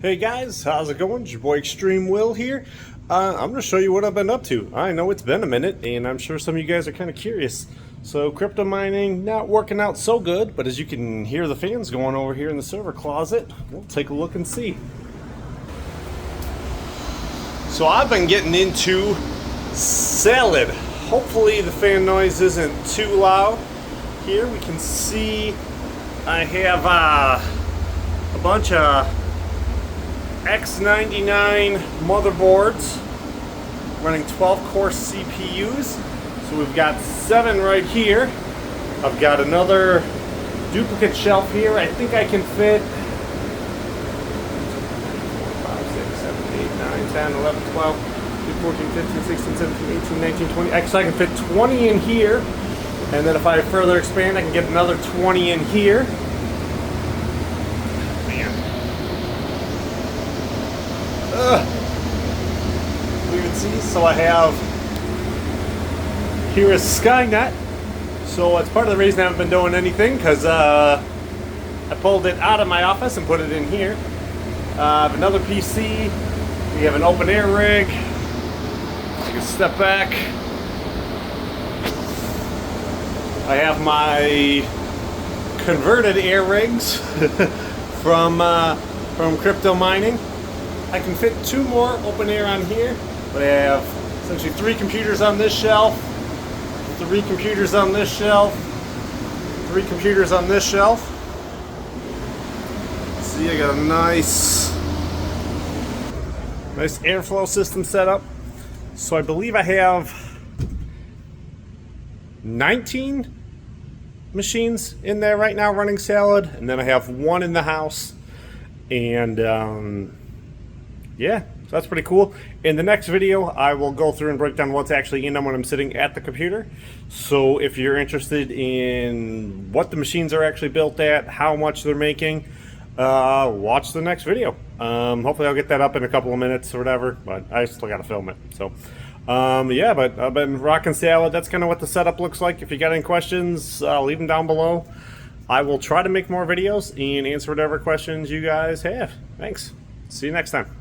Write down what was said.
Hey guys, how's it going? It's your boy ExtrmWill here. I'm going to show you what I've been up to. I know it's been a minute, and I'm sure some of you guys are kind of curious. So crypto mining not working out so good, but as you can hear the fans going over here in the server closet, we'll take a look and see. So I've been getting into salad. Hopefully the fan noise isn't too loud. Here we can see I have a bunch of X99 motherboards running 12 core CPUs. So we've got 7 right here. I've got another duplicate shelf here. I think I can fit 5, 6, 7, 8, 9, 10, 11, 12, 14, 15, 16, 17, 18, 19, 20. Actually, I can fit 20 in here. And then if I further expand, I can get another 20 in here. You can see, so I have here is Skynet. So it's part of the reason I haven't been doing anything, because I pulled it out of my office and put it in here. I have another PC. We have an open air rig. I can step back. I have my converted air rigs from crypto mining. I can fit 2 more open air on here, but I have essentially 3 computers on this shelf, 3 computers on this shelf, 3 computers on this shelf. See, I got a nice airflow system set up. So I believe I have 19 machines in there right now running salad, and then I have 1 in the house, and yeah, so that's pretty cool. In the next video, I will go through and break down what's actually in them when I'm sitting at the computer. So if you're interested in what the machines are actually built at, how much they're making, watch the next video. Hopefully I'll get that up in a couple of minutes or whatever, but I still got to film it. So yeah, but I've been rocking salad. That's kind of what the setup looks like. If you got any questions, leave them down below. I will try to make more videos and answer whatever questions you guys have. Thanks. See you next time.